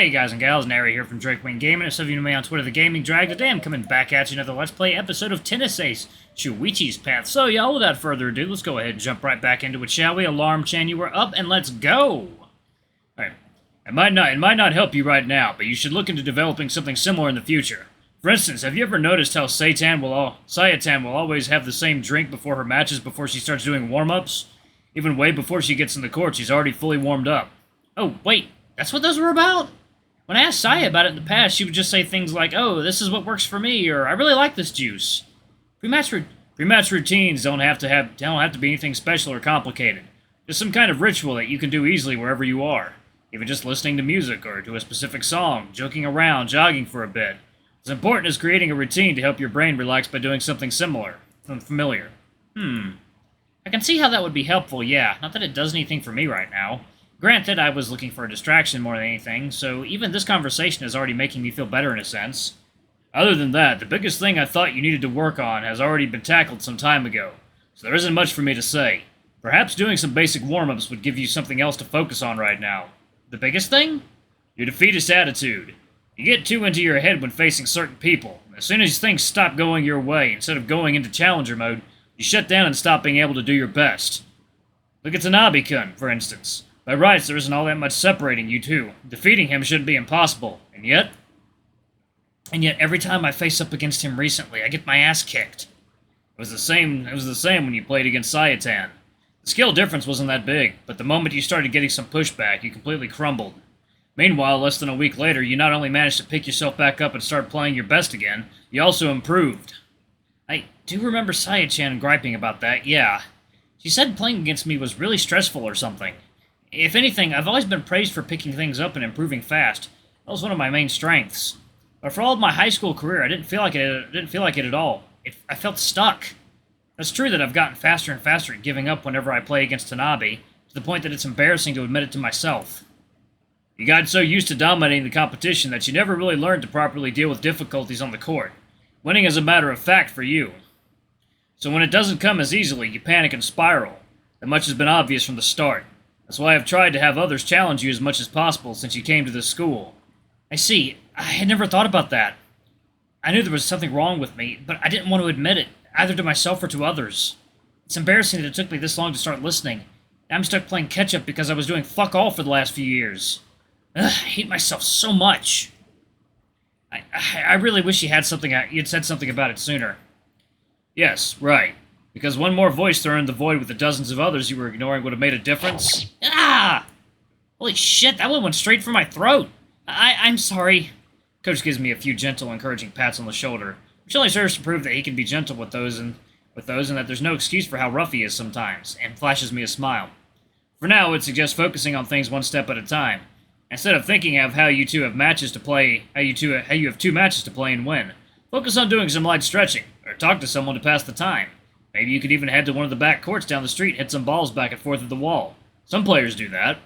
Hey guys and gals, Nary here from Drakewing Gaming, and some of you know me on Twitter, The Gaming Drag. Today I'm coming back at you another Let's Play episode of Tennis Ace, Shuichi's Path. So y'all, without further ado, let's go ahead and jump right back into it, shall we? Alarm Chan, you are up, and let's go! Alright, it might not help you right now, but you should look into developing something similar in the future. For instance, have you ever noticed how Sayatan will always have the same drink before her matches before she starts doing warm-ups? Even way before she gets in the court, she's already fully warmed up. Oh, wait, that's what those were about? When I asked Saya about it in the past, she would just say things like, "Oh, this is what works for me," or "I really like this juice." Pre-match routines don't have to be anything special or complicated. Just some kind of ritual that you can do easily wherever you are. Even just listening to music or to a specific song, joking around, jogging for a bit. As important as creating a routine to help your brain relax by doing something familiar. I can see how that would be helpful, yeah. Not that it does anything for me right now. Granted, I was looking for a distraction more than anything, so even this conversation is already making me feel better in a sense. Other than that, the biggest thing I thought you needed to work on has already been tackled some time ago, so there isn't much for me to say. Perhaps doing some basic warm-ups would give you something else to focus on right now. The biggest thing? Your defeatist attitude. You get too into your head when facing certain people. As soon as things stop going your way, instead of going into challenger mode, you shut down and stop being able to do your best. Look at Tanabe-kun, for instance. By rights, there isn't all that much separating you two. Defeating him shouldn't be impossible, and yet every time I face up against him recently, I get my ass kicked. It was the same when you played against Sayatan. The skill difference wasn't that big, but the moment you started getting some pushback, you completely crumbled. Meanwhile, less than a week later, you not only managed to pick yourself back up and start playing your best again, you also improved. I do remember Saya-chan griping about that, yeah. She said playing against me was really stressful or something. If anything, I've always been praised for picking things up and improving fast. That was one of my main strengths. But for all of my high school career, I didn't feel like it at all. I felt stuck. It's true that I've gotten faster and faster at giving up whenever I play against Tanabe, to the point that it's embarrassing to admit it to myself. You got so used to dominating the competition that you never really learned to properly deal with difficulties on the court. Winning is a matter of fact for you. So when it doesn't come as easily, you panic and spiral. That much has been obvious from the start. That's why I've tried to have others challenge you as much as possible since you came to this school. I see. I had never thought about that. I knew there was something wrong with me, but I didn't want to admit it, either to myself or to others. It's embarrassing that it took me this long to start listening. I'm stuck playing catch-up because I was doing fuck all for the last few years. Ugh, I hate myself so much. I really wish you'd said something about it sooner. Yes, right. Because one more voice thrown in the void with the dozens of others you were ignoring would have made a difference. Ah! Holy shit, that one went straight for my throat. I'm sorry. Coach gives me a few gentle, encouraging pats on the shoulder, which only serves to prove that he can be gentle with those and that there's no excuse for how rough he is sometimes, and flashes me a smile. For now, I would suggest focusing on things one step at a time, instead of thinking of how you have two matches to play and win. Focus on doing some light stretching, or talk to someone to pass the time. Maybe you could even head to one of the back courts down the street, hit some balls back and forth at the wall. Some players do that.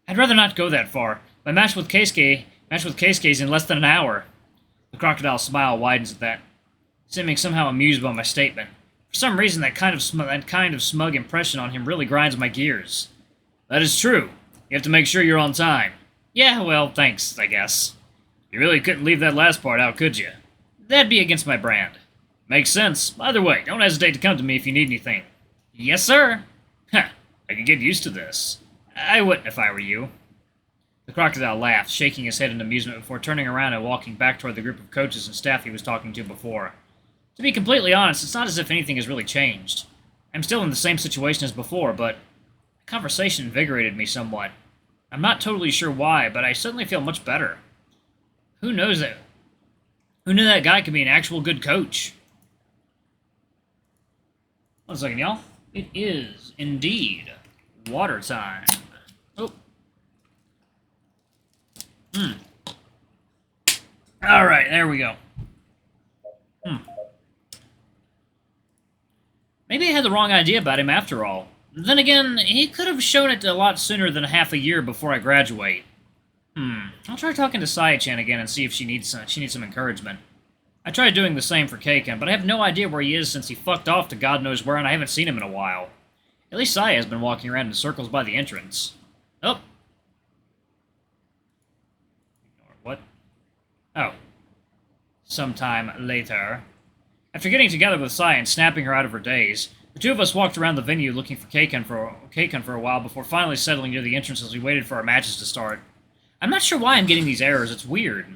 I'd rather not go that far. My match with Keisuke's in less than an hour. The crocodile smile widens at that, seeming somehow amused by my statement. For some reason, that kind of smug impression on him really grinds my gears. That is true. You have to make sure you're on time. Yeah, well, thanks, I guess. You really couldn't leave that last part out, could you? That'd be against my brand. Makes sense. Either way, don't hesitate to come to me if you need anything. Yes, sir. Huh, I could get used to this. I wouldn't if I were you. The crocodile laughed, shaking his head in amusement before turning around and walking back toward the group of coaches and staff he was talking to before. To be completely honest, it's not as if anything has really changed. I'm still in the same situation as before, but the conversation invigorated me somewhat. I'm not totally sure why, but I suddenly feel much better. Who knew that guy could be an actual good coach? 1 second, y'all. It is indeed water time. Oh. Alright, there we go. Maybe I had the wrong idea about him after all. Then again, he could have shown it a lot sooner than half a year before I graduate. I'll try talking to Saya-chan again and see if she needs some encouragement. I tried doing the same for Kei-kun, but I have no idea where he is since he fucked off to God knows where, and I haven't seen him in a while. At least Saya has been walking around in circles by the entrance. Oh. Oh. Sometime later. After getting together with Sai and snapping her out of her daze, the two of us walked around the venue looking for Kei for a while before finally settling near the entrance as we waited for our matches to start. I'm not sure why I'm getting these errors, it's weird.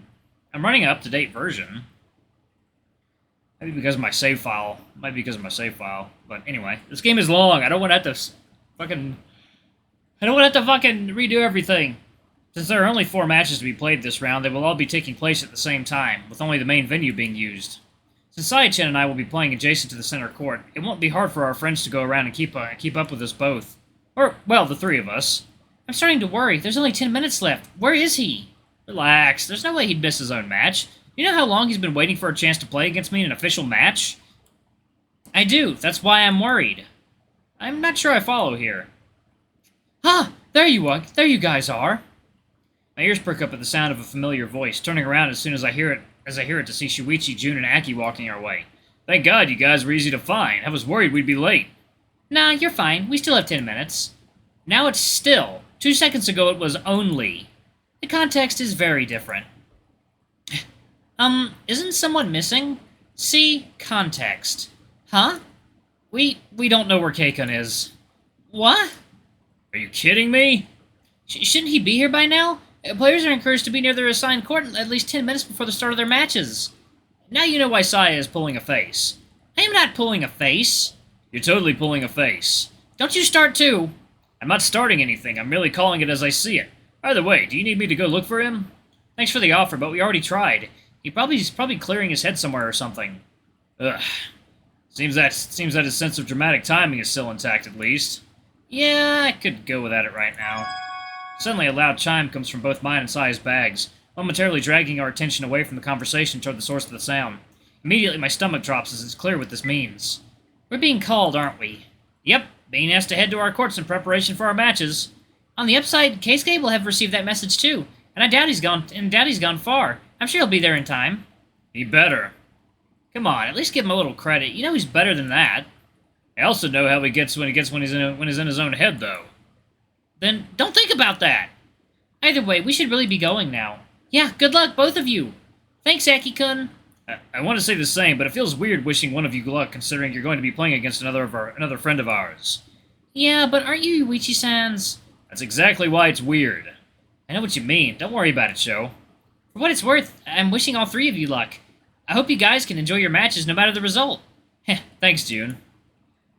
I'm running an up-to-date version. Maybe because of my save file. Might be because of my save file. But anyway, this game is long. I don't want to have to fucking redo everything. Since there are only 4 matches to be played this round, they will all be taking place at the same time, with only the main venue being used. Since Sai-chan and I will be playing adjacent to the center court, it won't be hard for our friends to go around and keep up with us both. Or, well, the 3 of us. I'm starting to worry. There's only 10 minutes left. Where is he? Relax. There's no way he'd miss his own match. You know how long he's been waiting for a chance to play against me in an official match? I do. That's why I'm worried. I'm not sure I follow here. Ah! There you are. There you guys are. My ears perk up at the sound of a familiar voice, turning around as soon as I hear it to see Shuichi, Jun, and Aki walking our way. Thank God you guys were easy to find. I was worried we'd be late. Nah, you're fine. We still have 10 minutes. Now it's still. 2 seconds ago it was only. The context is very different. Isn't someone missing? See context. Huh? We don't know where Keikun is. What? Are you kidding me? Shouldn't he be here by now? Players are encouraged to be near their assigned court at least 10 minutes before the start of their matches. Now you know why Saya is pulling a face. I am not pulling a face. You're totally pulling a face. Don't you start too. I'm not starting anything, I'm merely calling it as I see it. Either way, do you need me to go look for him? Thanks for the offer, but we already tried. He's probably clearing his head somewhere or something. Ugh. Seems that his sense of dramatic timing is still intact, at least. Yeah, I could go without it right now. Suddenly, a loud chime comes from both mine and Sai's bags, momentarily dragging our attention away from the conversation toward the source of the sound. Immediately, my stomach drops as it's clear what this means. We're being called, aren't we? Yep, being asked to head to our courts in preparation for our matches. On the upside, Keisuke will have received that message too, and I doubt he's gone far. I'm sure he'll be there in time. He better. Come on, at least give him a little credit. You know he's better than that. I also know how he gets when he's in his own head, though. Then don't think about that. Either way, we should really be going now. Yeah, good luck, both of you. Thanks, Aki-kun. I want to say the same, but it feels weird wishing one of you luck, considering you're going to be playing against another friend of ours. Yeah, but aren't you Yuichi-sans? That's exactly why it's weird. I know what you mean. Don't worry about it, Sho. For what it's worth, I'm wishing all 3 of you luck. I hope you guys can enjoy your matches no matter the result. Heh, thanks, Jun.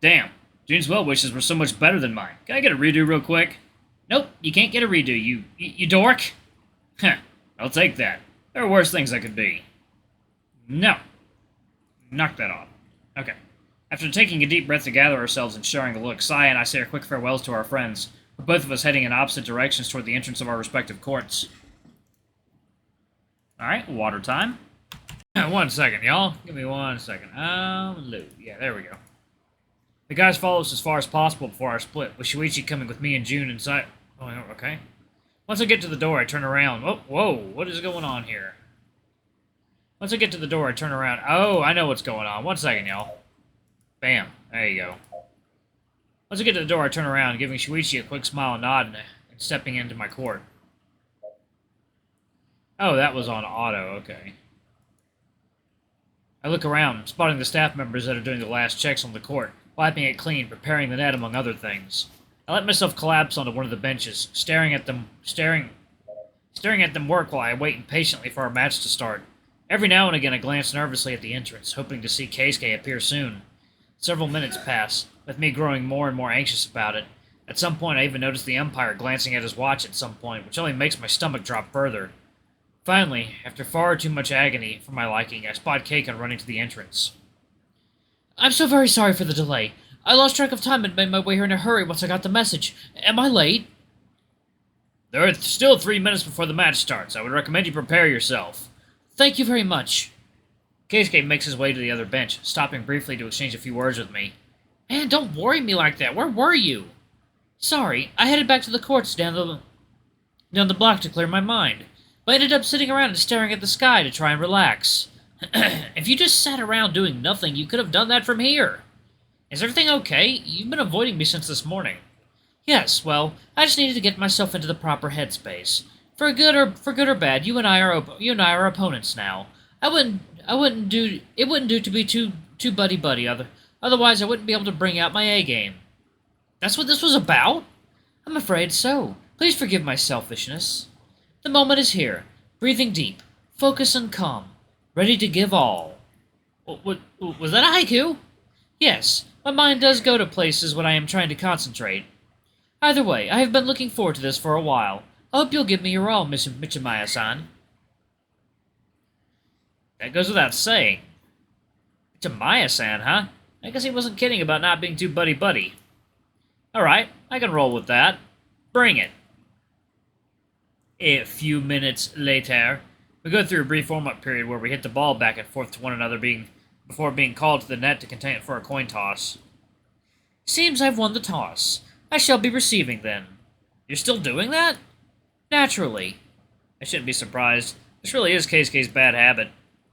Damn, Jun's well wishes were so much better than mine. Can I get a redo real quick? Nope, you can't get a redo, you dork. Heh, I'll take that. There are worse things I could be. No. Knock that off. Okay. After taking a deep breath to gather ourselves and sharing a look, Sai and I say our quick farewells to our friends, with both of us heading in opposite directions toward the entrance of our respective courts. Alright, water time. 1 second, y'all. Give me 1 second. Loot. Yeah, there we go. The guys follow us as far as possible before our split, with Shuichi coming with me and Jun inside. Oh, okay. Once I get to the door, I turn around. Oh, whoa, what is going on here? Once I get to the door, I turn around. Oh, I know what's going on. 1 second, y'all. Bam. There you go. Once I get to the door, I turn around, giving Shuichi a quick smile and nod, and stepping into my court. Oh, that was on auto. Okay. I look around, spotting the staff members that are doing the last checks on the court, wiping it clean, preparing the net, among other things. I let myself collapse onto one of the benches, staring at them work while I wait impatiently for our match to start. Every now and again I glance nervously at the entrance, hoping to see Keisuke appear soon. Several minutes pass, with me growing more and more anxious about it. At some point I even notice the umpire glancing at his watch at some point, which only makes my stomach drop further. Finally, after far too much agony for my liking, I spot Keikun running to the entrance. I'm so very sorry for the delay. I lost track of time and made my way here in a hurry once I got the message. Am I late? There are still 3 minutes before the match starts. I would recommend you prepare yourself. Thank you very much. Keisuke makes his way to the other bench, stopping briefly to exchange a few words with me. Man, don't worry me like that. Where were you? Sorry, I headed back to the courts down the block to clear my mind. But I ended up sitting around and staring at the sky to try and relax. If you just sat around doing nothing, you could have done that from here. Is everything okay? You've been avoiding me since this morning. Yes, well, I just needed to get myself into the proper headspace. For good or bad, you and I are opponents now. I wouldn't do it wouldn't do to be too buddy buddy. Otherwise, I wouldn't be able to bring out my A game. That's what this was about? I'm afraid so. Please forgive my selfishness. The moment is here. Breathing deep, focus and calm, ready to give all. Was that a haiku? Yes, my mind does go to places when I am trying to concentrate. Either way, I have been looking forward to this for a while. I hope you'll give me your all, Miss Michimaya-san. That goes without saying. Michimaya-san, huh? I guess he wasn't kidding about not being too buddy-buddy. Alright, I can roll with that. Bring it. A few minutes later, we go through a brief warm-up period where we hit the ball back and forth to one another before being called to the net to contain it for a coin toss. Seems I've won the toss. I shall be receiving then. You're still doing that? Naturally. I shouldn't be surprised. This really is Keisuke's bad habit.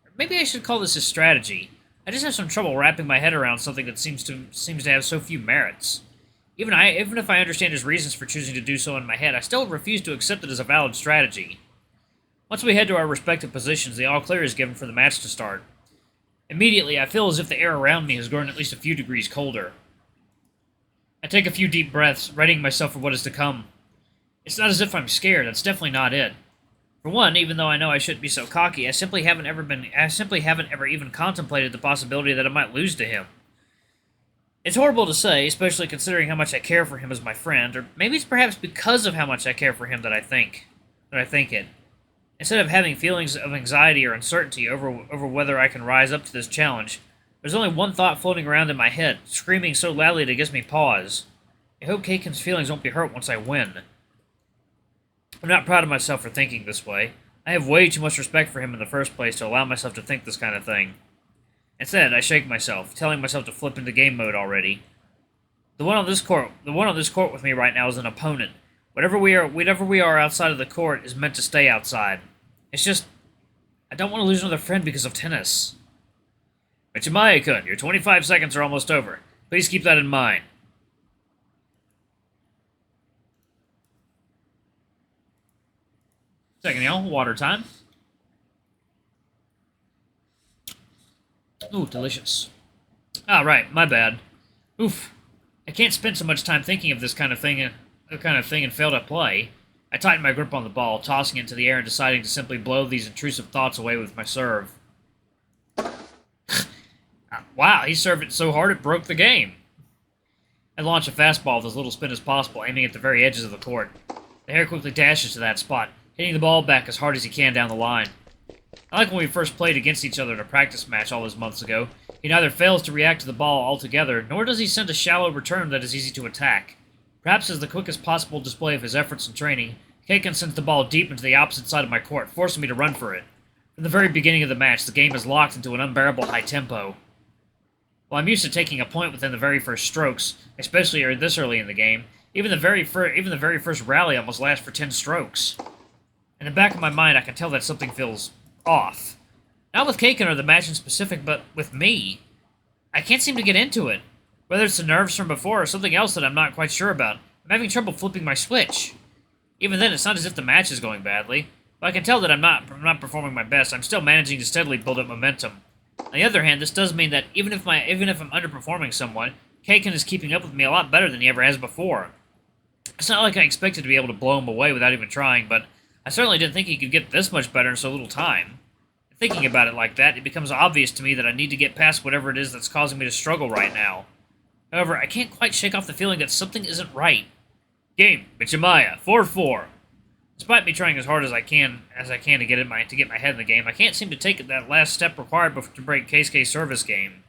Or maybe I should call this his strategy. I just have some trouble wrapping my head around something that seems to have so few merits. Even if I understand his reasons for choosing to do so in my head, I still refuse to accept it as a valid strategy. Once we head to our respective positions, the all-clear is given for the match to start. Immediately, I feel as if the air around me has grown at least a few degrees colder. I take a few deep breaths, readying myself for what is to come. It's not as if I'm scared, that's definitely not it. For one, even though I know I shouldn't be so cocky, I simply haven't ever even contemplated the possibility that I might lose to him. It's horrible to say, especially considering how much I care for him as my friend, or maybe it's perhaps because of how much I care for him that I think it. Instead of having feelings of anxiety or uncertainty over whether I can rise up to this challenge, there's only one thought floating around in my head, screaming so loudly that it gives me pause. I hope Keiken's feelings won't be hurt once I win. I'm not proud of myself for thinking this way. I have way too much respect for him in the first place to allow myself to think this kind of thing. Instead, I shake myself, telling myself to flip into game mode already. The one on this court with me right now is an opponent. Whatever we are outside of the court is meant to stay outside. It's just, I don't want to lose another friend because of tennis. Michimaya-kun, your 25 seconds are almost over. Please keep that in mind. Second, y'all, water time. Ooh, delicious. Ah, right, my bad. Oof. I can't spend so much time thinking of this kind of thing and fail to play. I tighten my grip on the ball, tossing it into the air and deciding to simply blow these intrusive thoughts away with my serve. Wow, he served it so hard it broke the game. I launch a fastball with as little spin as possible, aiming at the very edges of the court. The hair quickly dashes to that spot, hitting the ball back as hard as he can down the line. Unlike when we first played against each other in a practice match all those months ago, he neither fails to react to the ball altogether, nor does he send a shallow return that is easy to attack. Perhaps as the quickest possible display of his efforts and training, Keiken sends the ball deep into the opposite side of my court, forcing me to run for it. From the very beginning of the match, the game is locked into an unbearable high tempo. While I'm used to taking a point within the very first strokes, especially this early in the game, even the very first rally almost lasts for 10 strokes. In the back of my mind, I can tell that something feels off. Not with Keiken or the match in specific, but with me. I can't seem to get into it. Whether it's the nerves from before or something else that I'm not quite sure about, I'm having trouble flipping my switch. Even then, it's not as if the match is going badly. But I can tell that I'm not performing my best. I'm still managing to steadily build up momentum. On the other hand, this does mean that even if I'm underperforming somewhat, Keiken is keeping up with me a lot better than he ever has before. It's not like I expected to be able to blow him away without even trying, but I certainly didn't think he could get this much better in so little time. Thinking about it like that, it becomes obvious to me that I need to get past whatever it is that's causing me to struggle right now. However, I can't quite shake off the feeling that something isn't right. Game, Michimaya, 4-4. Despite me trying as hard as I can to get my head in the game, I can't seem to take that last step required to break Keisuke's service game.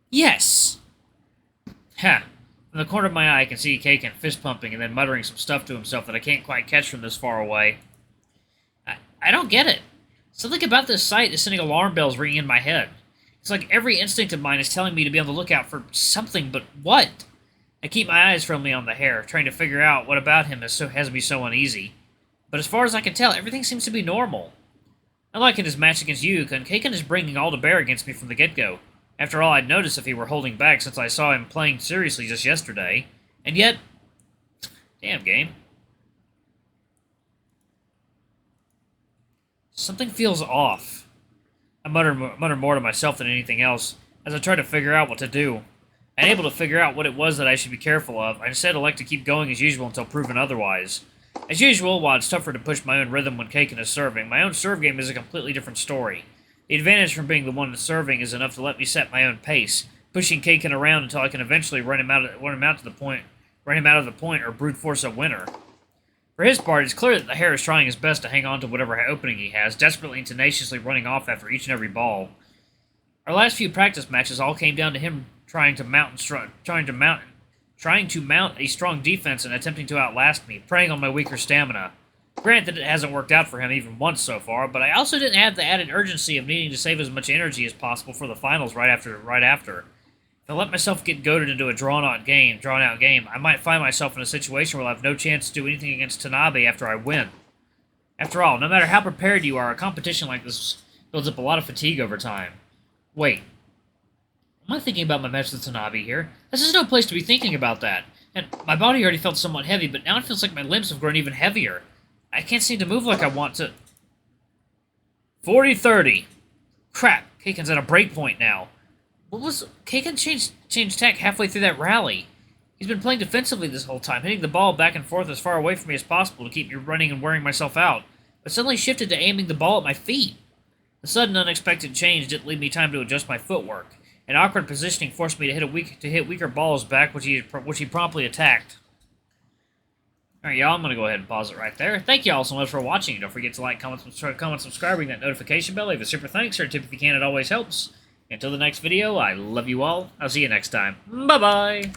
Yes! Ha! From the corner of my eye, I can see Keiken fist-pumping and then muttering some stuff to himself that I can't quite catch from this far away. I don't get it. Something about this sight is sending alarm bells ringing in my head. It's like every instinct of mine is telling me to be on the lookout for something, but what? I keep my eyes firmly on the hair, trying to figure out what about him has me so uneasy. But as far as I can tell, everything seems to be normal. Unlike in his match against Yuu, Keiken is bringing all to bear against me from the get-go. After all, I'd notice if he were holding back since I saw him playing seriously just yesterday. And yet... Damn, game. Something feels off. I muttered more to myself than anything else, as I tried to figure out what to do. Unable to figure out what it was that I should be careful of, I instead elect to keep going as usual until proven otherwise. As usual, while it's tougher to push my own rhythm when Kaken is serving, my own serve game is a completely different story. The advantage from being the one serving is enough to let me set my own pace, pushing Kaken around until I can eventually run him out of the point, or brute force a winner. For his part, it's clear that the hare is trying his best to hang on to whatever opening he has, desperately and tenaciously running off after each and every ball. Our last few practice matches all came down to him trying to mount a strong defense and attempting to outlast me, preying on my weaker stamina. Granted, it hasn't worked out for him even once so far, but I also didn't have the added urgency of needing to save as much energy as possible for the finals right after. If I let myself get goaded into a drawn-out game, I might find myself in a situation where I'll have no chance to do anything against Tanabe after I win. After all, no matter how prepared you are, a competition like this builds up a lot of fatigue over time. Wait. Am I thinking about my match with Tanabe here? This is no place to be thinking about that. And my body already felt somewhat heavy, but now it feels like my limbs have grown even heavier. I can't seem to move like I want to. 40-30. Crap, Kaken's at a break point now. Kaken changed tack halfway through that rally. He's been playing defensively this whole time, hitting the ball back and forth as far away from me as possible to keep me running and wearing myself out, but suddenly shifted to aiming the ball at my feet. The sudden unexpected change didn't leave me time to adjust my footwork. An awkward positioning forced me to hit weaker balls back, which he promptly attacked. Alright, y'all, I'm going to go ahead and pause it right there. Thank y'all so much for watching. Don't forget to like, comment, subscribe, ring that notification bell, leave a super thanks, or a tip if you can, it always helps. Until the next video, I love you all. I'll see you next time. Bye-bye!